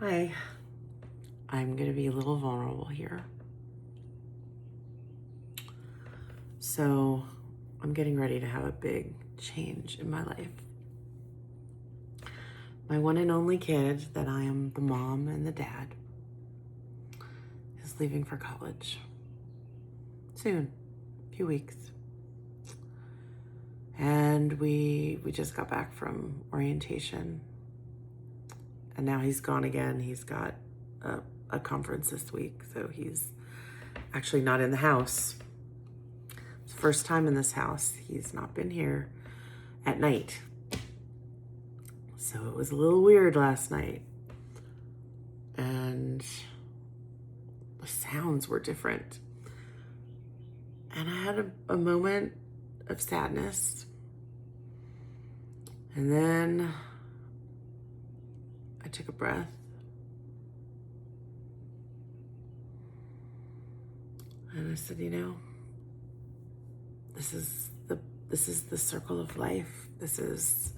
Hi, I'm going to be a little vulnerable here. So, I'm getting ready to have a big change in my life. My one and only kid, that I am the mom and the dad, is leaving for college soon, a few weeks. And we just got back from orientation. And now he's gone again. He's got a conference this week, so he's actually not in the house. It's the first time in this house. He's not been here at night. So it was a little weird last night. And the sounds were different. And I had a moment of sadness. And then I took a breath. And I said, this is the circle of life. This is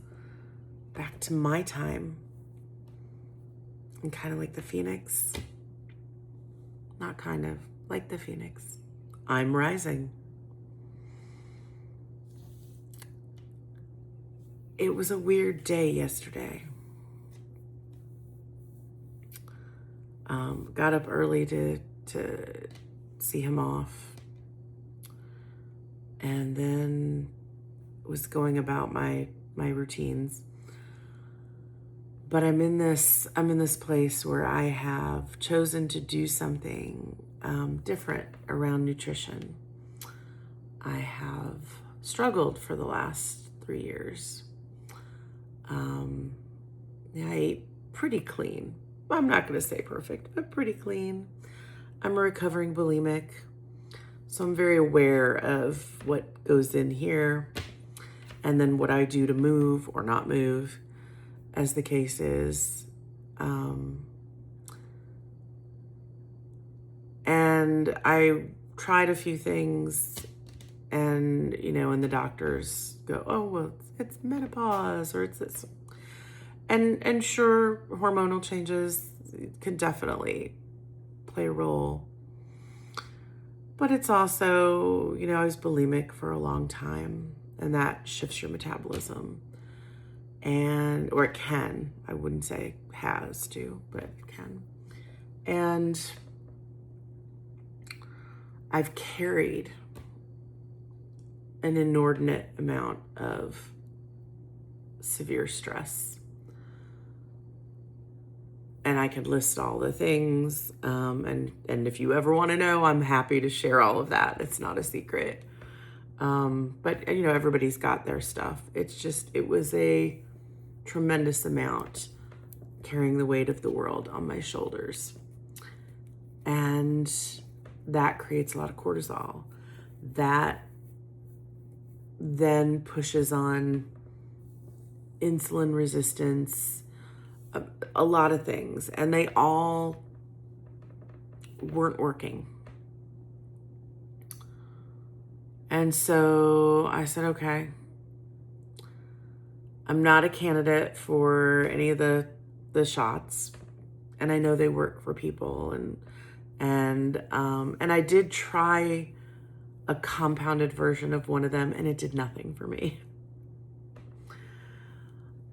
back to my time. And kind of like the phoenix. Not kind of, like the phoenix. I'm rising. It was a weird day yesterday. Got up early to see him off. And then was going about my routines. But I'm in this place where I have chosen to do something different around nutrition. I have struggled for the last 3 years. I ate pretty clean. I'm not going to say perfect, but pretty clean. I'm a recovering bulimic, so I'm very aware of what goes in here and then what I do to move or not move, as the case is. And I tried a few things, and and the doctors go, "Oh, well, it's menopause, or it's this." And sure, hormonal changes can definitely play a role. But it's also, I was bulimic for a long time, and that shifts your metabolism. Or it can. I wouldn't say it has to, but it can. And I've carried an inordinate amount of severe stress. And I could list all the things. And if you ever want to know, I'm happy to share all of that. It's not a secret. But everybody's got their stuff. It was a tremendous amount, carrying the weight of the world on my shoulders. And that creates a lot of cortisol. That then pushes on insulin resistance, a lot of things, and they all weren't working. And so I said, okay, I'm not a candidate for any of the shots, and I know they work for people, and I did try a compounded version of one of them, and it did nothing for me.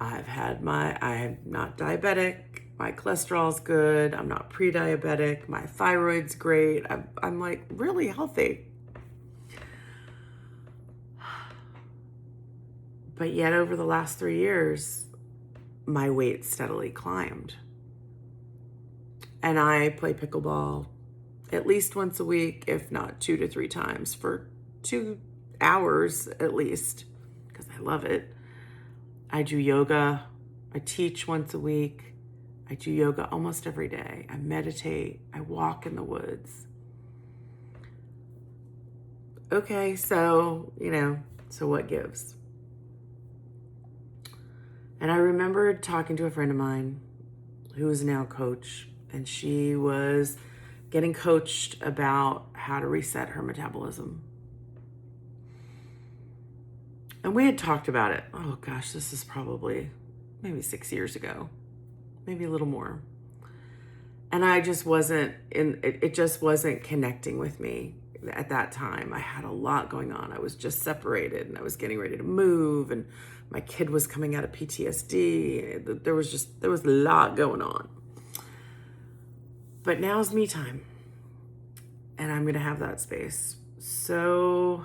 I'm not diabetic. My cholesterol's good. I'm not pre-diabetic. My thyroid's great. I'm like really healthy. But yet over the last 3 years, my weight steadily climbed. And I play pickleball at least once a week, if not 2 to 3 times, for 2 hours at least, because I love it. I do yoga. I teach once a week. I do yoga almost every day. I meditate. I walk in the woods. Okay, so what gives? And I remembered talking to a friend of mine who is now a coach, and she was getting coached about how to reset her metabolism. And we had talked about it. This is probably maybe 6 years ago, maybe a little more. And I just wasn't it just wasn't connecting with me at that time. I had a lot going on. I was just separated and I was getting ready to move, and my kid was coming out of PTSD. There was a lot going on. But now's me time. And I'm going to have that space. So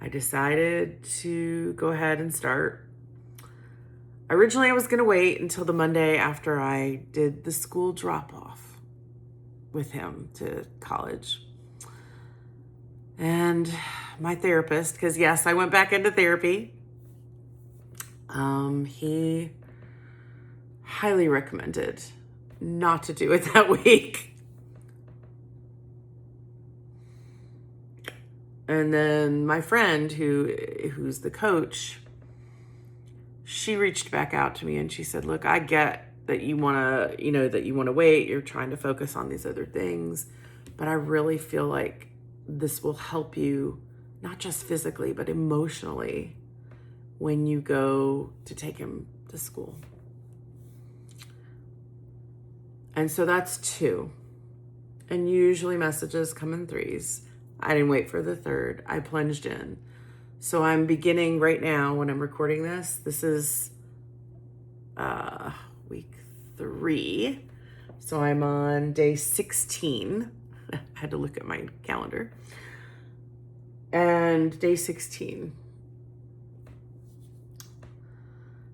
I decided to go ahead and start. Originally, I was going to wait until the Monday after I did the school drop-off with him to college. And my therapist, because yes, I went back into therapy, he highly recommended not to do it that week. And then my friend, who's the coach, she reached back out to me and she said, look, I get that you want to wait. You're trying to focus on these other things, but I really feel like this will help you, not just physically, but emotionally, when you go to take him to school. And so that's 2. And usually messages come in 3s. I didn't wait for the 3rd. I plunged in. So I'm beginning right now when I'm recording this. This is week 3. So I'm on day 16. I had to look at my calendar. And day 16.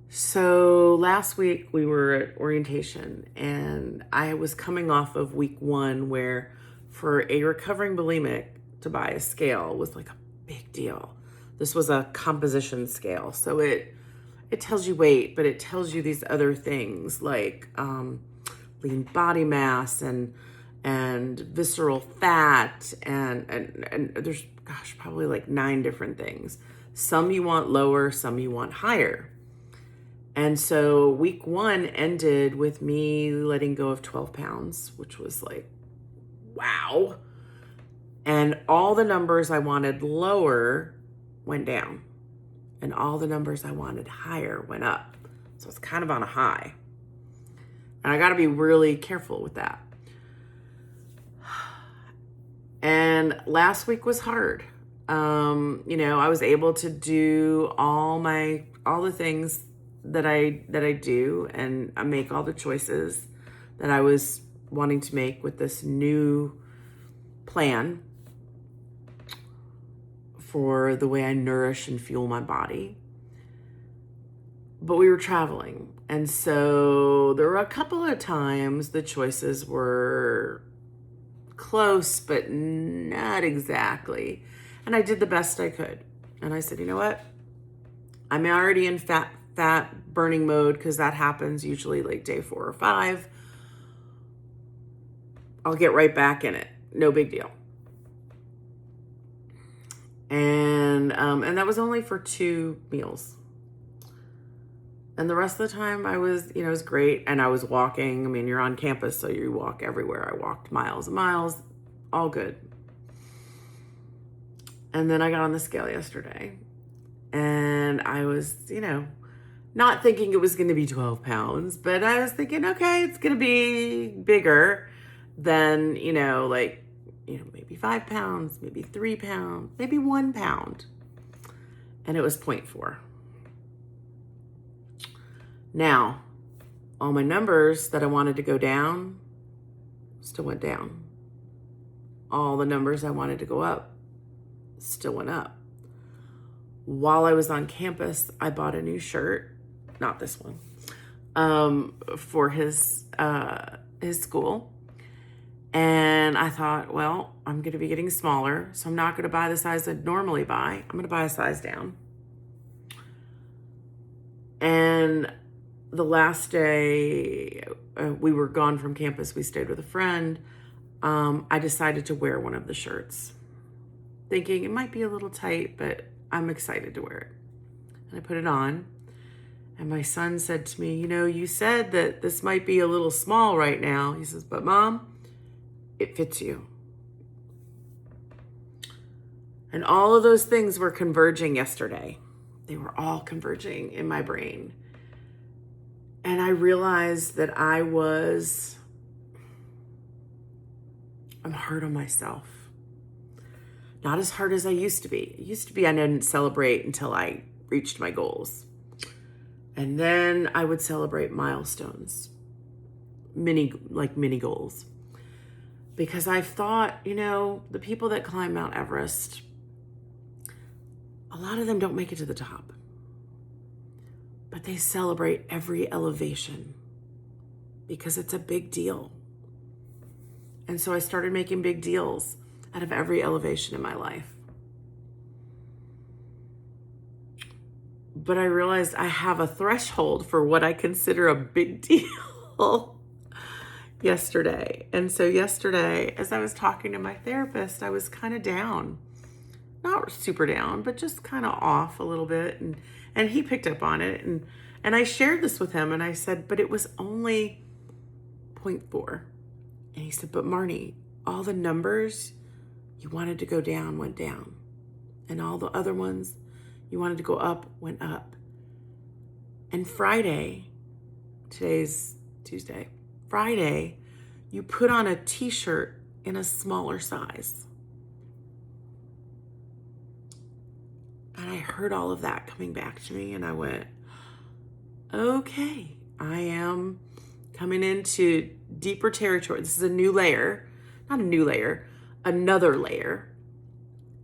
So last week we were at orientation, and I was coming off of week 1 where for a recovering bulimic to buy a scale was like a big deal. This was a composition scale. So it tells you weight, but it tells you these other things like lean body mass and visceral fat and there's probably like 9 different things. Some you want lower, some you want higher. And so week 1 ended with me letting go of 12 pounds, which was like, wow. And all the numbers I wanted lower went down, and all the numbers I wanted higher went up. So it's kind of on a high. And I got to be really careful with that. And last week was hard. I was able to do all the things that I do, and I make all the choices that I was wanting to make with this new plan for the way I nourish and fuel my body. But we were traveling, and so there were a couple of times the choices were close, but not exactly. And I did the best I could. And I said, you know what? I'm already in fat burning mode, because that happens usually like day 4 or 5. I'll get right back in it. No big deal. And that was only for 2 meals. And the rest of the time I was, it was great. And I was walking. I mean, you're on campus, so you walk everywhere. I walked miles and miles, all good. And then I got on the scale yesterday, and I was, not thinking it was going to be 12 pounds, but I was thinking, okay, it's going to be bigger than, maybe 5 pounds, maybe 3 pounds, maybe 1 pound. And it was 0.4. Now, all my numbers that I wanted to go down still went down. All the numbers I wanted to go up still went up. While I was on campus, I bought a new shirt, not this one, for his school. And I thought, well, I'm going to be getting smaller, so I'm not going to buy the size I'd normally buy. I'm going to buy a size down. And the last day we were gone from campus, we stayed with a friend. I decided to wear one of the shirts, thinking it might be a little tight, but I'm excited to wear it. And I put it on, and my son said to me, you said that this might be a little small right now. He says, but Mom, it fits you. And all of those things were converging yesterday. They were all converging in my brain. And I realized that I was I'm hard on myself. Not as hard as I used to be. It used to be I didn't celebrate until I reached my goals. And then I would celebrate milestones, mini goals. Because I thought, the people that climb Mount Everest, a lot of them don't make it to the top. But they celebrate every elevation because it's a big deal. And so I started making big deals out of every elevation in my life. But I realized I have a threshold for what I consider a big deal yesterday. And so yesterday, as I was talking to my therapist, I was kind of down. Not super down, but just kind of off a little bit. And he picked up on it. And I shared this with him and I said, but it was only 0.4. And he said, but Marnie, all the numbers you wanted to go down went down. And all the other ones you wanted to go up went up. And Friday, today's Tuesday, Friday, you put on a t-shirt in a smaller size. And I heard all of that coming back to me and I went, okay, I am coming into deeper territory. This is a new layer, not a new layer, another layer.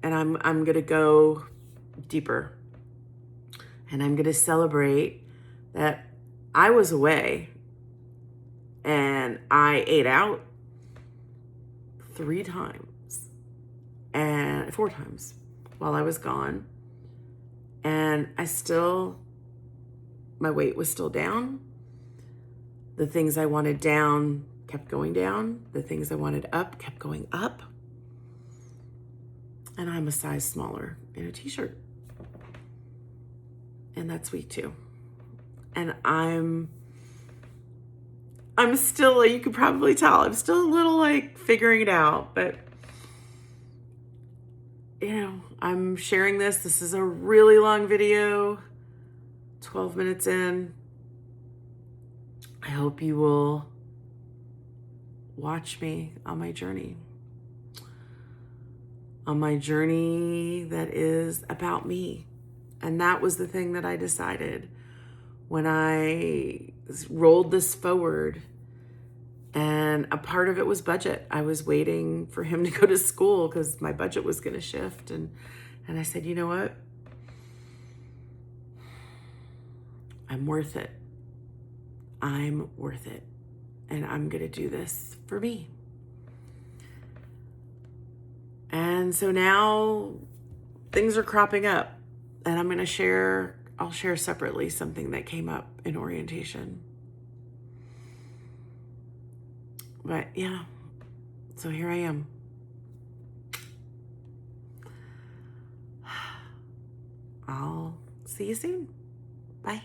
And I'm going to go deeper. And I'm going to celebrate that I was away and I ate out 4 times while I was gone. And my weight was still down. The things I wanted down kept going down. The things I wanted up kept going up. And I'm a size smaller in a t-shirt. And that's week 2. And I'm still, you could probably tell, I'm still a little figuring it out, but I'm sharing this. This is a really long video, 12 minutes in. I hope you will watch me on my journey. On my journey that is about me. And that was the thing that I decided when I rolled this forward. And a part of it was budget. I was waiting for him to go to school because my budget was going to shift. And I said, you know what? I'm worth it. I'm worth it. And I'm going to do this for me. And so now things are cropping up. And I'll share separately something that came up in orientation. But yeah, so here I am. I'll see you soon. Bye.